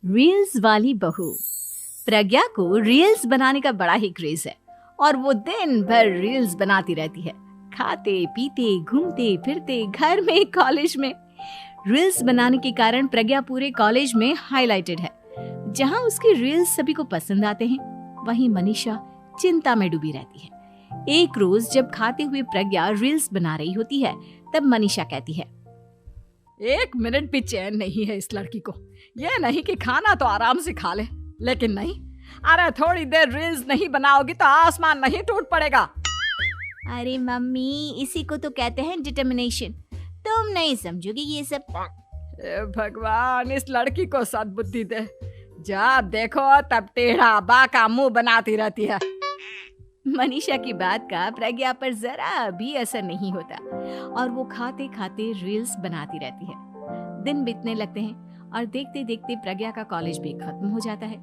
Reels वाली बहू। प्रज्ञा को रील्स बनाने का बड़ा ही क्रेज है और वो दिन भर रील्स बनाती रहती है। खाते पीते घूमते फिरते घर में कॉलेज में रील्स बनाने के कारण प्रज्ञा पूरे कॉलेज में हाईलाइटेड है। जहां उसकी रील्स सभी को पसंद आते हैं, वहीं मनीषा चिंता में डूबी रहती है। एक रोज जब खाते हुए प्रज्ञा रील्स बना रही होती है, तब मनीषा कहती है, 1 मिनट भी चैन नहीं है इस लड़की को। ये नहीं कि खाना तो आराम से खा ले, लेकिन नहीं, अरे थोड़ी देर रील्स नहीं बनाओगी तो आसमान नहीं टूट पड़ेगा। अरे मम्मी, इसी को तो कहते हैं डिटर्मिनेशन। तुम नहीं समझोगी ये सब। भगवान, इस लड़की को सद्बुद्धि दे। जब देखो तब टेढ़ा बाका मुंह बनाती रहती है। मनीषा की बात का प्रज्ञा पर जरा भी असर नहीं होता और वो खाते खाते रील्स बनाती रहती है। दिन बीतने लगते हैं और देखते देखते प्रज्ञा का कॉलेज भी खत्म हो जाता है।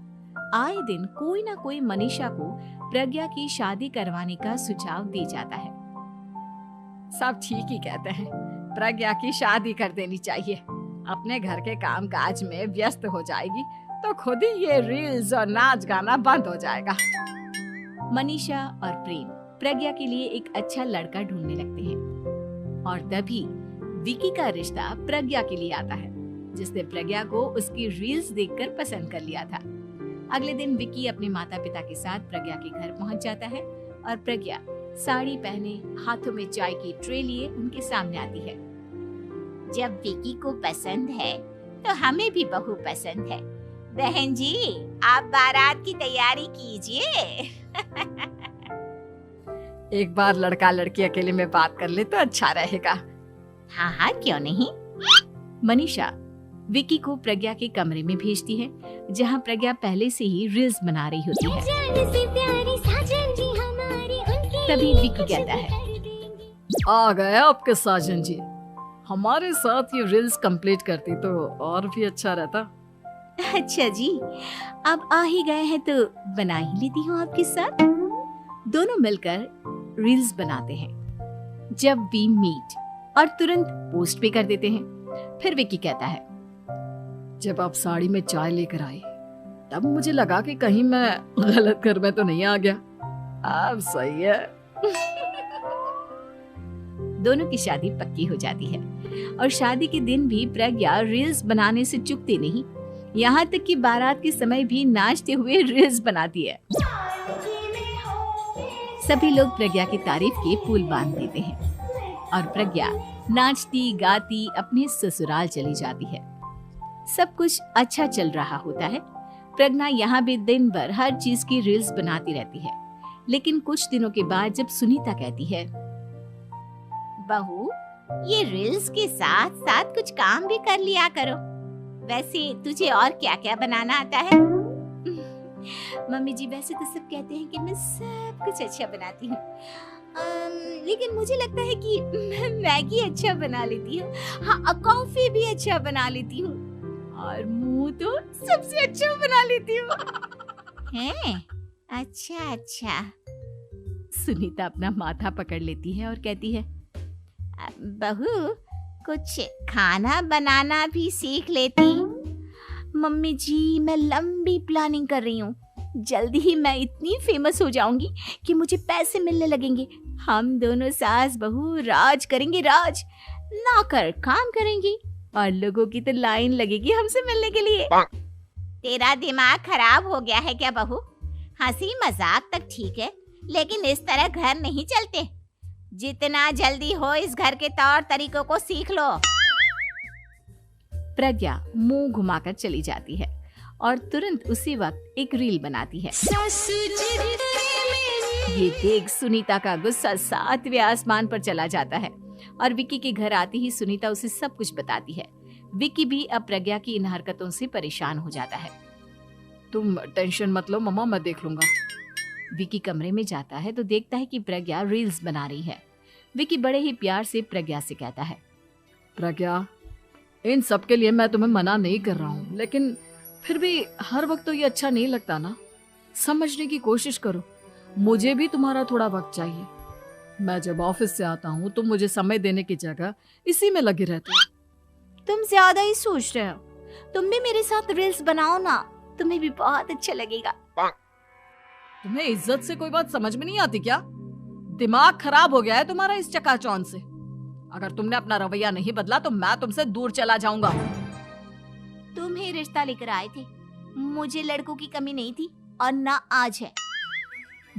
आए दिन कोई ना कोई मनीषा को प्रज्ञा की शादी करवाने का सुझाव दे जाता है। सब ठीक ही कहते हैं, प्रज्ञा की शादी कर देनी चाहिए। अपने घर के काम काज में व्यस्त हो जाएगी तो खुद ही ये रील्स और नाच गाना बंद हो जाएगा। मनीषा और प्रेम प्रज्ञा के लिए एक अच्छा लड़का ढूंढने लगते हैं और तभी विकी का रिश्ता प्रज्ञा के लिए आता है, जिसने प्रज्ञा को उसकी रील्स देखकर पसंद कर लिया था। अगले दिन विकी अपने माता पिता के साथ प्रज्ञा के घर पहुंच जाता है और प्रज्ञा साड़ी पहने हाथों में चाय की ट्रे लिए उनके सामने आती है। जब विकी को पसंद है तो हमें भी बहू पसंद है। बहन जी, आप बारात की तैयारी कीजिए। एक बार लड़का लड़की अकेले में बात कर ले तो अच्छा रहेगा। हाँ हाँ, क्यों नहीं। मनीषा विकी को प्रज्ञा के कमरे में भेजती है, जहां प्रज्ञा पहले से ही रील्स बना रही होती है। तभी विकी कहता है, आ गए आपके साजन जी। हमारे साथ ये रील्स कंप्लीट करती तो और भी अच्छा रहता। अच्छा जी, अब आ ही गए हैं तो बना ही लेती हूँ आपके साथ। दोनों मिलकर रील्स बनाते हैं। जब वी मीट और तुरंत पोस्ट भी कर देते हैं। फिर विकी कहता है, जब आप साड़ी में चाय लेकर आए तब मुझे लगा कि कहीं मैं गलत घर में तो नहीं आ गया। अब सही है। दोनों की शादी पक्की हो जाती है और शादी के दिन भी प्रज्ञा रील्स बनाने से चूकती नहीं। यहाँ तक कि बारात के समय भी नाचते हुए रील्स बनाती है। सभी लोग प्रज्ञा की तारीफ के पुल बांध देते हैं और प्रज्ञा नाचती गाती अपने ससुराल चली जाती है। सब कुछ अच्छा चल रहा होता है। प्रज्ञा यहाँ भी दिन भर हर चीज की रील्स बनाती रहती है। लेकिन कुछ दिनों के बाद जब सुनीता कहती है, बहू, ये रील्स के साथ साथ कुछ काम भी कर लिया करो। वैसे तुझे और क्या क्या बनाना आता है? मम्मी जी, वैसे तो सब कहते हैं कि मैं सब कुछ अच्छा बनाती हूँ, लेकिन मुझे लगता है कि मैं मैगी अच्छा बना लेती हूँ। हाँ, कॉफी भी अच्छा बना लेती हूँ और मुंह तो सबसे अच्छा बना लेती हूँ। हैं? अच्छा अच्छा। सुनीता अपना माथा पकड़ लेती है और कहती है, बहू, कुछ खाना बनाना भी सीख लेती। मम्मी जी, मैं लंबी प्लानिंग कर रही हूँ। जल्दी ही मैं इतनी फेमस हो जाऊंगी कि मुझे पैसे मिलने लगेंगे। हम दोनों सास बहू राज करेंगे, राज। नौकर काम करेंगी और लोगों की तो लाइन लगेगी हमसे मिलने के लिए। तेरा दिमाग खराब हो गया है क्या बहू? हंसी मजाक तक ठीक है, लेकिन इस तरह घर नहीं चलते। जितना जल्दी हो इस घर के तौर तरीकों को सीख लो। प्रज्ञा मुंह घुमाकर चली जाती है और तुरंत उसी वक्त एक रील बनाती है। ये देख सुनीता का गुस्सा 7वें आसमान पर चला जाता है और विकी के घर आती ही सुनीता उसे सब कुछ बताती है। विकी भी अब प्रज्ञा की इन हरकतों से परेशान हो जाता है। तुम टेंशन मत लो मम्मा, मैं देख लूंगा। विकी कमरे में जाता है तो देखता है कि प्रज्ञा रील्स बना रही है। विकी बड़े ही प्यार से प्रज्ञा से कहता है, प्रज्ञा, इन सब के लिए मैं तुम्हें मना नहीं कर रहा हूँ, लेकिन फिर भी हर वक्त तो ये अच्छा नहीं लगता ना। समझने की कोशिश करो, मुझे भी तुम्हारा थोड़ा वक्त चाहिए। मैं जब ऑफिस से आता हूँ तो मुझे समय देने की जगह इसी में लगे रहते हो। तुम ज्यादा ही सोच रहे हो। तुम भी मेरे साथ रील्स बनाओ ना, तुम्हें भी बहुत अच्छा लगेगा। तुम्हें इज्जत से कोई बात समझ में नहीं आती क्या? दिमाग खराब हो गया है तुम्हारा इस चकाचौंध से। अगर तुमने अपना रवैया नहीं बदला तो मैं तुमसे दूर चला जाऊंगा। तुम ही रिश्ता लेकर आए थे, मुझे लड़कों की कमी नहीं थी और ना आज है।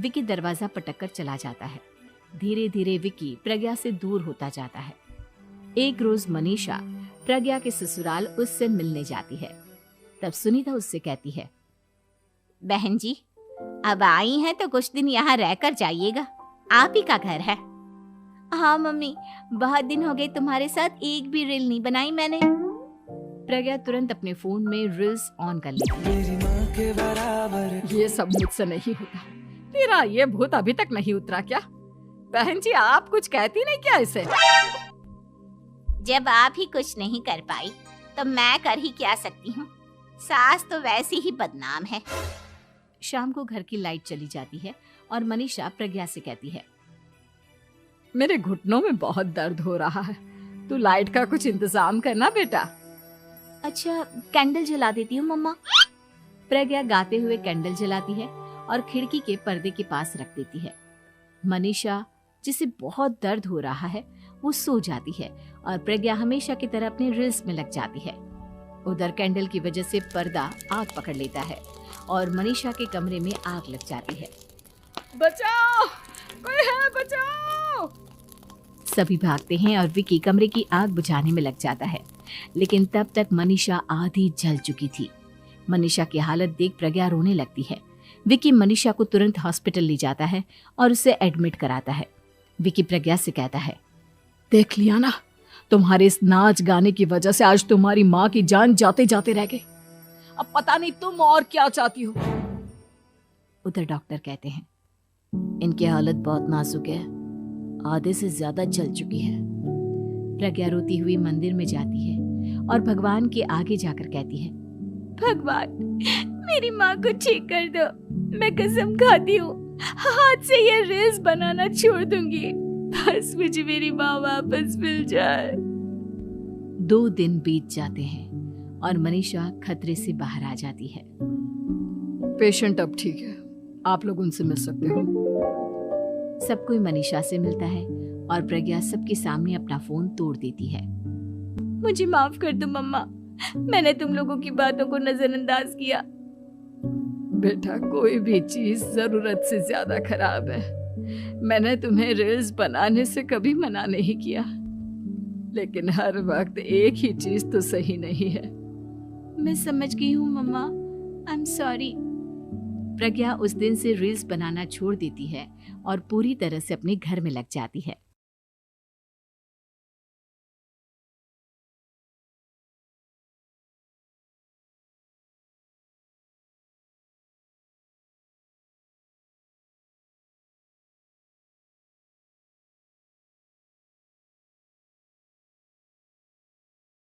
विकी दरवाजा पटककर चला जाता है। धीरे धीरे विकी प्रज्ञा से दूर होता जाता है। एक रोज मनीषा प्रज्ञा के ससुराल उससे मिलने जाती है। तब सुनीता उससे कहती है, बहन जी, अब आई हैं तो कुछ दिन यहाँ रहकर जाइएगा, आप ही का घर है। हाँ मम्मी, बहुत दिन हो गए तुम्हारे साथ एक भी रील नहीं बनाई मैंने। प्रज्ञा तुरंत अपने फोन में रील्स ऑन कर लेती है। ये सब मुझसे नहीं होता। तेरा ये भूत अभी तक नहीं उतरा क्या? बहन जी, आप कुछ कहती नहीं क्या इसे? जब आप ही कुछ नहीं कर पाई तो मैं कर ही क्या सकती हूँ। सास तो वैसी ही बदनाम है। शाम को घर की लाइट चली जाती है और मनीषा प्रज्ञा से कहती है, मेरे घुटनों में बहुत दर्द हो रहा है, तू लाइट का कुछ इंतजाम करना बेटा। अच्छा, कैंडल जला देती हूँ मम्मा। प्रज्ञा गाते हुए कैंडल जलाती है और खिड़की के पर्दे के पास रख देती है। मनीषा, जिसे बहुत दर्द हो रहा है, वो सो जाती है और प्रज्ञा हमेशा की तरह अपने रील्स में लग जाती है। उधर कैंडल की वजह से पर्दा आग पकड़ लेता है और मनीषा के कमरे में आग लग जाती है। बचाओ, कोई है, बचाओ। सभी भागते हैं और विकी कमरे की आग बुझाने में लग जाता है, लेकिन तब तक मनीषा आधी जल चुकी थी। मनीषा की हालत देख प्रज्ञा रोने लगती है। विकी मनीषा को तुरंत हॉस्पिटल ले जाता है और उसे एडमिट कराता है। विकी प्रज्ञा से कहता है, देख लिया ना, तुम्हारे इस नाच गाने की वजह से आज तुम्हारी माँ की जान जाते जाते रह गई। अब पता नहीं तुम और क्या चाहती हो। उधर डॉक्टर कहते हैं, इनकी हालत बहुत नाजुक है, आधे से ज्यादा जल चुकी है। प्रज्ञा रोती हुई मंदिर में जाती है और भगवान के आगे जाकर कहती है, भगवान, मेरी माँ को ठीक कर दो। मैं कसम खाती हूँ, हाथ से ये रील्स बनाना छोड़ दूंगी। बस मुझे मेरी माँ वापस मिल जाए। 2 दिन बीत जाते हैं और मनीषा खतरे से बाहर आ जाती है। पेशेंट अब ठीक है, आप लोग उनसे मिल सकते हो। सब कोई मनीषा से मिलता है और प्रज्ञा सबके सामने अपना फोन तोड़ देती है। मुझे माफ कर दो मम्मा, मैंने तुम लोगों की बातों को नजरअंदाज किया। बेटा, कोई भी चीज जरूरत से ज्यादा खराब है। मैंने तुम्हें रील्स बनाने से कभी मना नहीं किया, लेकिन हर वक्त एक ही चीज तो सही नहीं है। मैं समझ गई हूँ मम्मा, आई एम सॉरी। प्रज्ञा उस दिन से रील्स बनाना छोड़ देती है और पूरी तरह से अपने घर में लग जाती है।